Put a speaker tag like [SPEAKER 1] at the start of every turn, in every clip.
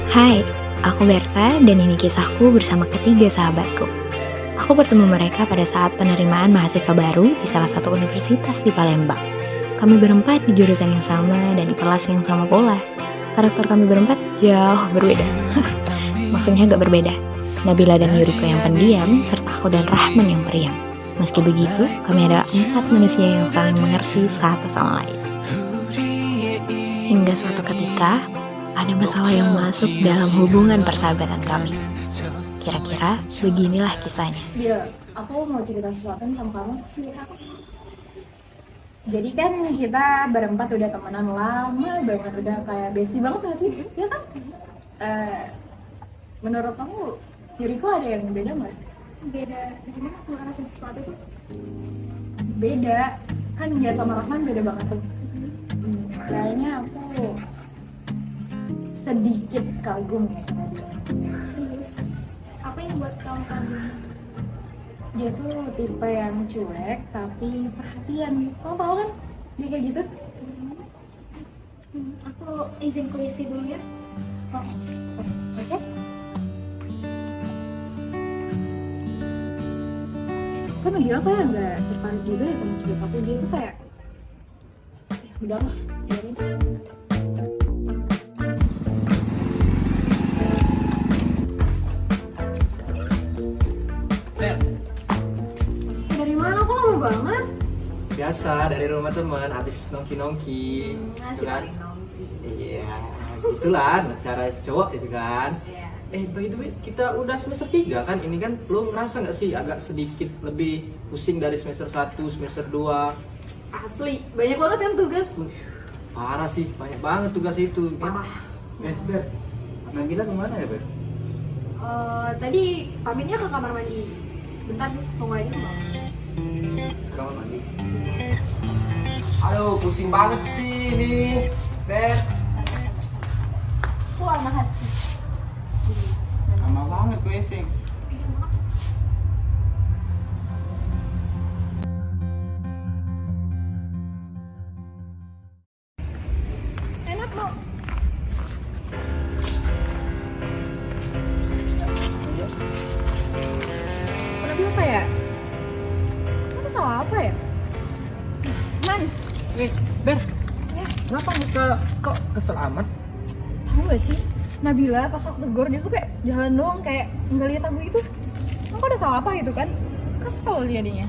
[SPEAKER 1] Hai, aku Berta dan ini kisahku bersama ketiga sahabatku. Aku bertemu mereka pada saat penerimaan mahasiswa baru di salah satu universitas di Palembang. Kami berempat di jurusan yang sama dan kelas yang sama pula. Karakter kami berempat jauh berbeda. Maksudnya gak berbeda. Nabila dan Yuriko yang pendiam, serta aku dan Rahman yang periang. Meski begitu, kami adalah 4 manusia yang saling mengerti satu sama lain. Hingga suatu ketika, ada masalah yang masuk dalam hubungan persahabatan kami. Kira-kira beginilah kisahnya.
[SPEAKER 2] Bil, aku mau cerita sesuatu sama kamu. Sini aku. Jadi kan kita berempat udah temenan lama banget, udah kayak bestie banget gak sih? Ya kan? Menurut kamu, Yuriko ada yang beda nggak sih?
[SPEAKER 3] Beda gimana aku ngerasain sesuatu tuh?
[SPEAKER 2] Beda, kan dia sama Rahman beda banget tuh. Kayaknya aku sedikit kagum ya sama dia.
[SPEAKER 3] Serius, apa yang buat kamu kagum?
[SPEAKER 2] Dia tuh tipe yang cuek tapi perhatian. Kamu tahu kan dia kayak gitu?
[SPEAKER 3] Aku izin kuisi dulu ya.
[SPEAKER 2] Oh, oke. Kan Nabila kayak nggak tertarik juga ya sama cerita aku. Dia tuh kayak ya udahlah, biarin. Dari mana kok lama banget?
[SPEAKER 4] Biasa dari rumah teman habis nongki-nongki gitu kan. Iya, gitulah cara cowok itu kan. By the way, kita udah semester 3 kan? Ini kan lo ngerasa nggak sih agak sedikit lebih pusing dari semester 1, semester 2?
[SPEAKER 2] Asli, banyak banget kan tugas.
[SPEAKER 4] Parah sih, banyak banget tugas itu.
[SPEAKER 2] Parah.
[SPEAKER 5] Ber, Nabila kemana ya, Ber?
[SPEAKER 2] Tadi pamitnya ke kamar mandi. Bentar, tunggu aja bang.
[SPEAKER 5] Kamar mandi.
[SPEAKER 4] Aduh, pusing banget sih ini, Ber.
[SPEAKER 2] Lama hati.
[SPEAKER 5] Lama banget gue sing.
[SPEAKER 2] Enak mau. Kenapa apa ya? Kamu salah apa ya? Man,
[SPEAKER 4] Ber, kenapa muka kok kesel amat?
[SPEAKER 2] tahu gak sih? Nabila pas aku tegur dia tuh kayak jalan doang kayak nggak lihat aku gitu. Aku ada salah apa gitu kan? Kesel jadinya.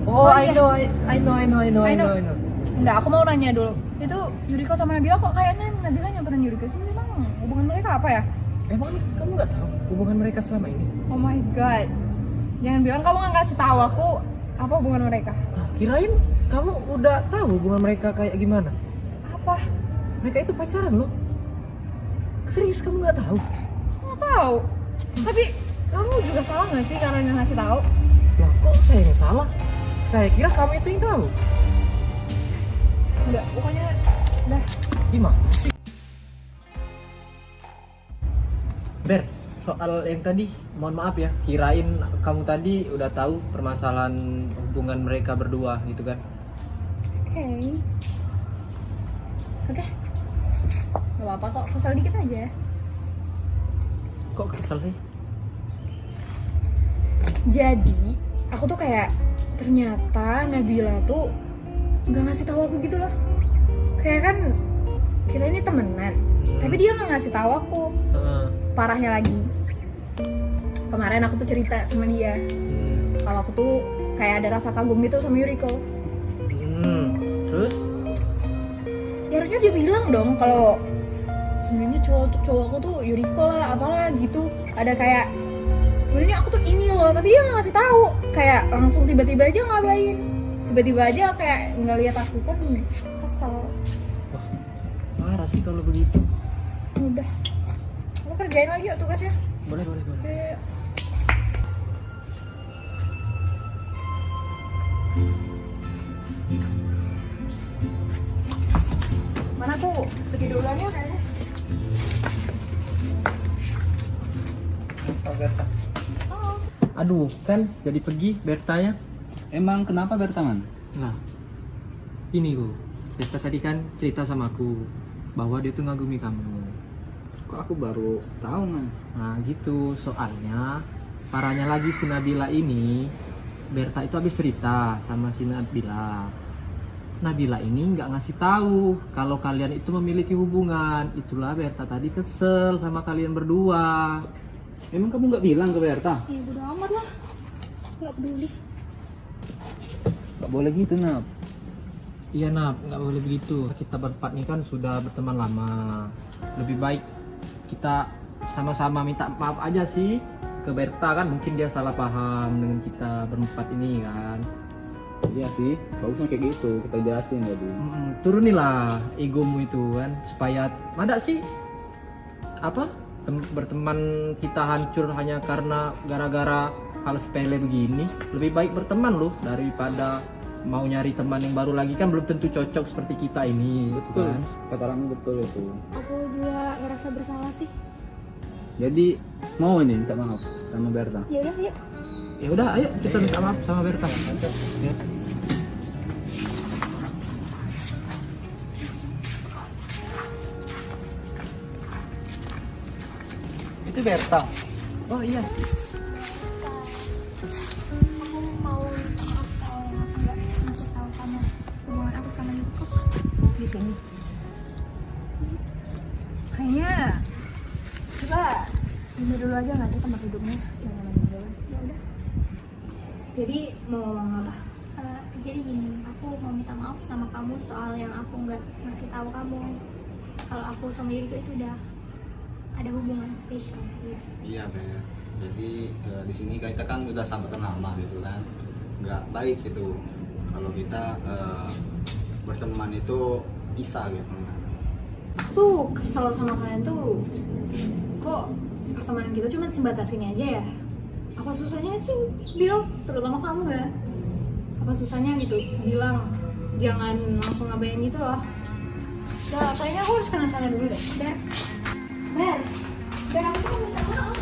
[SPEAKER 4] Oh,
[SPEAKER 2] Oh,
[SPEAKER 4] I
[SPEAKER 2] iya.
[SPEAKER 4] know, I know.
[SPEAKER 2] Enggak, aku mau nanya dulu. Itu Yuriko sama Nabila kok kayaknya Nabila nyamperin Yuriko itu memang hubungan mereka apa ya?
[SPEAKER 4] Emang kamu nggak tahu hubungan mereka selama ini?
[SPEAKER 2] Oh my god. Jangan bilang kamu nggak kasih tahu aku apa hubungan mereka.
[SPEAKER 4] Kirain kamu udah tahu hubungan mereka kayak gimana?
[SPEAKER 2] Apa?
[SPEAKER 4] Mereka itu pacaran loh. Serius kamu nggak tahu?
[SPEAKER 2] Nggak tahu. Tapi kamu juga salah nggak sih karena nggak ngasih tahu?
[SPEAKER 4] Lah kok saya yang salah? Saya kira kamu itu yang tahu.
[SPEAKER 2] Enggak, pokoknya udah.
[SPEAKER 4] Gimana sih? Ber, soal yang tadi, mohon maaf ya, kirain kamu tadi udah tahu permasalahan hubungan mereka berdua gitu kan?
[SPEAKER 2] Oke. Gak apa-apa kok, kesel dikit aja.
[SPEAKER 4] Kok kesel sih?
[SPEAKER 2] Jadi, aku tuh kayak ternyata Nabila tuh nggak ngasih tahu aku gitu loh. Kayak kan kita ini temenan, tapi dia nggak ngasih tahu aku. Parahnya lagi, kemarin aku tuh cerita sama dia kalau aku tuh kayak ada rasa kagum gitu sama Yuriko.
[SPEAKER 4] Terus?
[SPEAKER 2] Ya harusnya dia bilang dong kalau sebenarnya cowok aku tuh Yuriko lah, apalah gitu. Ada kayak sebenarnya aku tuh ini loh, tapi dia nggak ngasih tahu. Kayak langsung tiba-tiba aja ngabain, tiba-tiba aja kayak ngeliat aku kan kesel.
[SPEAKER 4] Wah, parah sih kalau begitu.
[SPEAKER 2] Udah, kamu kerjain lagi yuk tugasnya.
[SPEAKER 4] Boleh.
[SPEAKER 2] Oke. Mana tuh pergi duluan ya kayaknya.
[SPEAKER 4] Berta. Aduh, kan jadi pergi Bertanya.
[SPEAKER 5] Emang kenapa Bertaman?
[SPEAKER 4] Nah, ini Berta tadi kan cerita sama aku bahwa dia tuh ngagumi kamu.
[SPEAKER 5] Kok aku baru tahu man?
[SPEAKER 4] Nah gitu, soalnya parahnya lagi si Nabila ini, Berta itu habis cerita sama si Nabila. Nabila ini nggak ngasih tahu kalau kalian itu memiliki hubungan. Itulah Berta tadi kesel sama kalian berdua.
[SPEAKER 5] Emang kamu nggak bilang ke Berta?
[SPEAKER 3] Ya bodo amat lah, nggak peduli.
[SPEAKER 5] Nggak boleh gitu Nap.
[SPEAKER 4] Iya Nap, nggak boleh begitu. Kita berempat nih kan sudah berteman lama. Lebih baik kita sama-sama minta maaf aja sih ke Berta, kan mungkin dia salah paham dengan kita berempat ini kan.
[SPEAKER 5] Iya sih, bagusnya kayak gitu, kita jelasin tadi.
[SPEAKER 4] Turunilah egomu itu kan, supaya ada sih apa berteman kita hancur hanya karena gara-gara hal sepele begini. Lebih baik berteman loh daripada mau nyari teman yang baru lagi, kan belum tentu cocok seperti kita ini.
[SPEAKER 5] Betul,
[SPEAKER 4] Kan?
[SPEAKER 5] kata Rami betul itu.
[SPEAKER 3] Aku juga ngerasa bersalah sih.
[SPEAKER 5] Jadi mau ini minta maaf sama Berta.
[SPEAKER 3] Ya udah, yuk.
[SPEAKER 4] Ya udah, ayo kita minta maaf sama Berta. Ya.
[SPEAKER 5] Itu Berta.
[SPEAKER 4] Oh iya.
[SPEAKER 3] Aku mau minta maaf soalnya aku nggak ngasih tahu kamu hubungan aku sama Yuko.
[SPEAKER 2] Di sini. Kayaknya kita ini dulu aja nggak sih tempat hidupnya, jangan main dulu.
[SPEAKER 3] Ya udah.
[SPEAKER 2] Jadi mau ngomong apa?
[SPEAKER 3] Jadi gini, aku mau minta maaf sama kamu soal yang aku nggak ngasih tahu kamu kalau aku sama Yuko itu udah ada hubungan spesial.
[SPEAKER 6] Iya Ber. Jadi di sini kita kan udah sampai kenal lama gitu kan, nggak baik gitu kalau kita berteman itu bisa gitu.
[SPEAKER 2] Aku tuh kesel sama kalian tuh. Kok pertemanan kita cuma sebatas ini aja ya? Apa susahnya sih bilang, terutama kamu ya? Apa susahnya gitu bilang jangan langsung ngabain gitu loh. Ya kayaknya aku harus kenal sana dulu deh.
[SPEAKER 3] Ber, aku tuh mau minta maaf.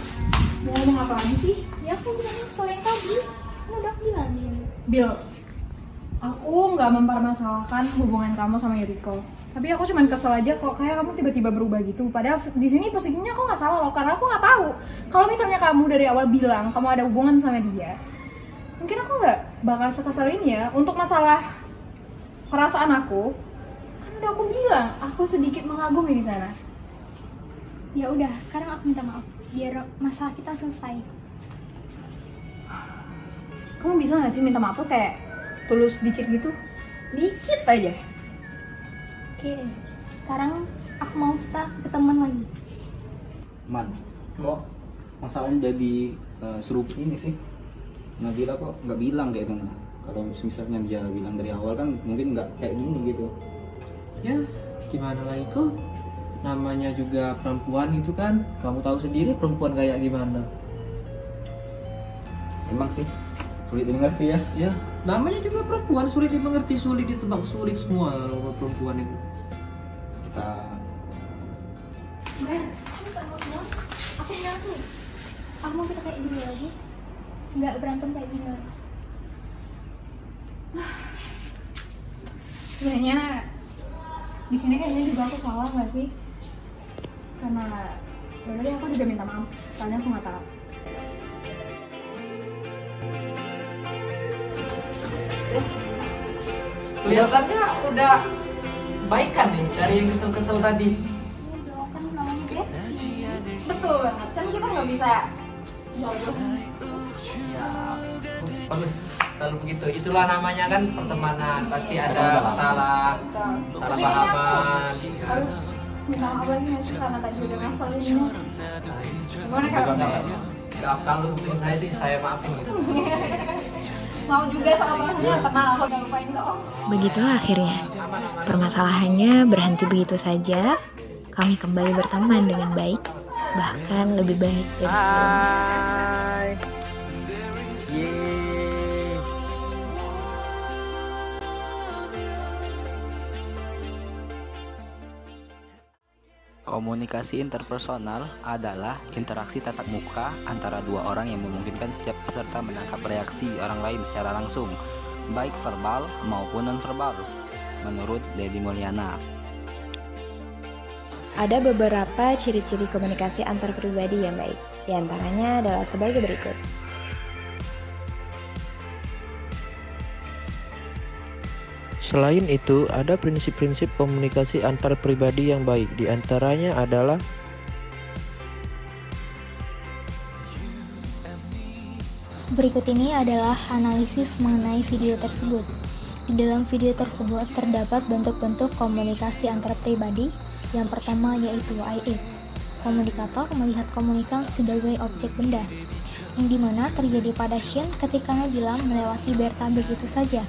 [SPEAKER 2] Mau ngomong apa lagi sih?
[SPEAKER 3] Ya aku bilang soal yang tadi, kan udah aku bilangin.
[SPEAKER 2] Bill, aku nggak mempermasalahkan hubungan kamu sama Yuriko. Tapi aku cuman kesel aja kok kayak kamu tiba-tiba berubah gitu. Padahal di sini posisinya aku nggak salah loh, karena aku nggak tahu. Kalau misalnya kamu dari awal bilang kamu ada hubungan sama dia, mungkin aku nggak bakal sekesal ini ya. Untuk masalah perasaan aku, kan udah aku bilang aku sedikit mengagumi di sana.
[SPEAKER 3] Ya udah, sekarang aku minta maaf biar masalah kita selesai.
[SPEAKER 2] Kamu bisa nggak sih minta maaf tuh kayak tulus dikit gitu? Dikit aja.
[SPEAKER 3] Oke, sekarang aku mau kita berteman lagi.
[SPEAKER 5] Man, kok masalahnya jadi seruput ini sih? Nabila kok nggak bilang kayak gitu? Kalau misalnya dia bilang dari awal kan mungkin nggak kayak gini gitu.
[SPEAKER 4] Ya, gimana lagi kok? Namanya juga perempuan itu kan, kamu tahu sendiri perempuan kayak gimana.
[SPEAKER 5] Emang sih sulit dimengerti ya.
[SPEAKER 4] Ya, namanya juga perempuan, sulit dimengerti, sulit ditebak, sulit semua kalau perempuan itu.
[SPEAKER 5] Kita
[SPEAKER 3] Ber, aku minta maaf dong. Aku bilang please, aku mau kita kayak dulu lagi, nggak berantem kayak gini lagi.
[SPEAKER 2] Sebenarnya di sini kayaknya juga aku salah nggak sih? Karena yaudah deh, aku juga minta maaf. Soalnya aku nggak tahu.
[SPEAKER 4] Kelihatannya udah baikan nih dari yang kesel-kesel tadi.
[SPEAKER 3] Ini dong, kan namanya bestie.
[SPEAKER 2] Betul banget. Kan kita nggak bisa jauh.
[SPEAKER 4] Ya, bagus kalau begitu. Itulah namanya kan pertemanan, pasti ada salah pahaman.
[SPEAKER 2] Harus minta maaf lagi nggak sih karena tadi udah ngasalin ini. Gimana kak?
[SPEAKER 4] Gak kalau saya sih saya maafin gitu.
[SPEAKER 2] Mau juga sama orangnya, tenang, aku udah lupain kok.
[SPEAKER 1] Begitulah akhirnya. Permasalahannya berhenti begitu saja. Kami kembali berteman dengan baik, bahkan lebih baik dari sebelumnya.
[SPEAKER 7] Komunikasi interpersonal adalah interaksi tatap muka antara dua orang yang memungkinkan setiap peserta menangkap reaksi orang lain secara langsung, baik verbal maupun nonverbal, menurut Deddy Mulyana.
[SPEAKER 1] Ada beberapa ciri-ciri komunikasi antar pribadi yang baik. Di antaranya adalah sebagai berikut.
[SPEAKER 8] Selain itu, ada prinsip-prinsip komunikasi antar pribadi yang baik. Di antaranya adalah
[SPEAKER 3] Berikut ini adalah analisis mengenai video tersebut. Di dalam video tersebut terdapat bentuk-bentuk komunikasi antar pribadi. Yang pertama yaitu I-It. Komunikator melihat komunikan sebagai objek benda, yang dimana terjadi pada Shin ketika Nabila melewati Berta begitu saja,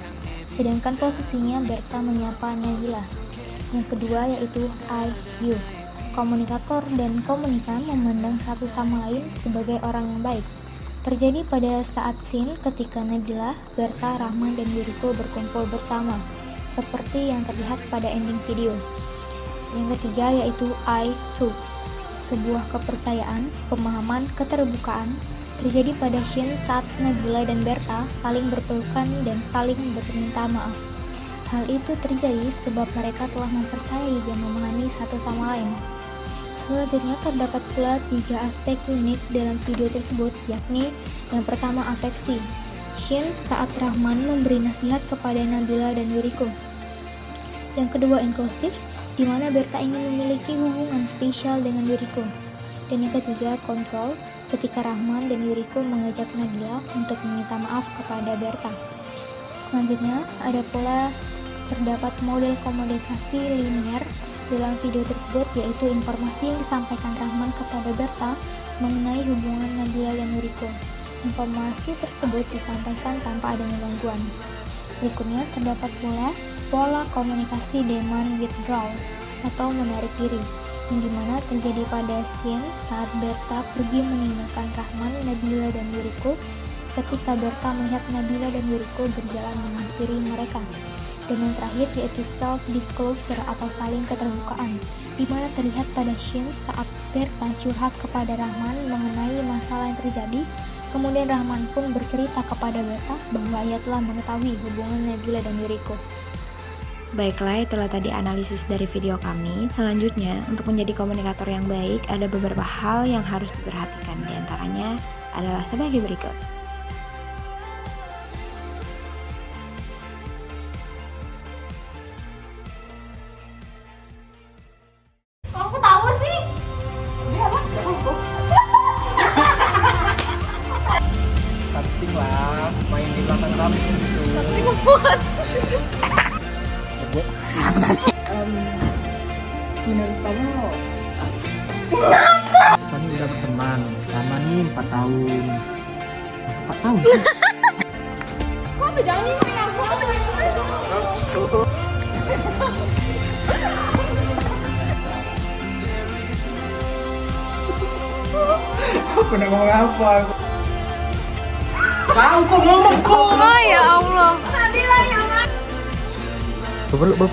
[SPEAKER 3] sedangkan posisinya Berta menyapa Nabila. Yang kedua yaitu I-You. Komunikator dan komunikan memandang satu sama lain sebagai orang yang baik. Terjadi pada saat scene ketika Nabila, Berta, Rahman, dan Yuriko berkumpul bersama, seperti yang terlihat pada ending video. Yang ketiga yaitu I-Two. Sebuah kepercayaan, pemahaman, keterbukaan terjadi pada scene saat Nabila dan Berta saling berpelukan dan saling berminta maaf. Hal itu terjadi sebab mereka telah mempercayai dan memahami satu sama lain. Selanjutnya terdapat pula 3 aspek unik dalam video tersebut, yakni yang pertama afeksi. Shin saat Rahman memberi nasihat kepada Nabila dan Yuriko. Yang kedua inklusif, di mana Berta ingin memiliki hubungan spesial dengan Yuriko. Dan yang ketiga kontrol, ketika Rahman dan Yuriko mengajak Nabila untuk meminta maaf kepada Berta. Selanjutnya ada pula terdapat model komunikasi linear dalam video tersebut, yaitu informasi yang disampaikan Rahman kepada Berta mengenai hubungan Nabila dan Yuriko. Informasi tersebut disampaikan tanpa adanya gangguan. Berikutnya terdapat pula pola komunikasi demand withdrawal atau menarik diri, yang dimana terjadi pada scene saat Berta pergi meninggalkan Rahman, Nabila, dan Yuriko ketika Berta melihat Nabila dan Yuriko berjalan menghampiri mereka. Dan yang terakhir yaitu self-disclosure atau saling keterbukaan, di mana terlihat pada scene saat Berta curhat kepada Rahman mengenai masalah yang terjadi. Kemudian Rahman pun bercerita kepada Berta bahwa ia telah mengetahui hubungan Nabila dan Yuriko.
[SPEAKER 1] Baiklah, itulah tadi analisis dari video kami. Selanjutnya, untuk menjadi komunikator yang baik, ada beberapa hal yang harus diperhatikan. Di antaranya adalah sebagai berikut.
[SPEAKER 2] Aku tahu sih. Dia apa?
[SPEAKER 4] Something lah, main di belakang kami gitu.
[SPEAKER 2] Menurut kamu
[SPEAKER 8] kami udah berteman lama nih 4 tahun. 4 tahun?
[SPEAKER 2] kok tuh jangan ngikutin aku?
[SPEAKER 4] Aku udah ngomong apa? Kau kok ngomong kok?
[SPEAKER 2] Oh ya Allah.
[SPEAKER 8] Peluk.
[SPEAKER 4] Oh,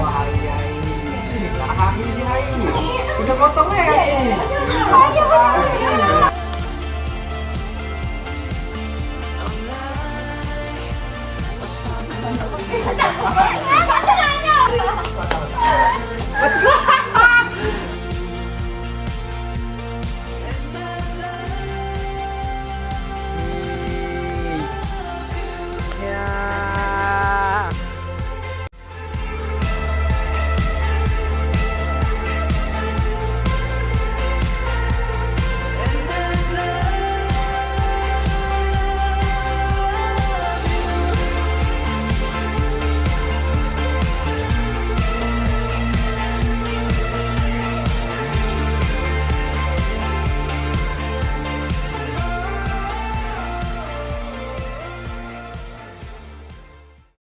[SPEAKER 4] hai. Udah potong ya?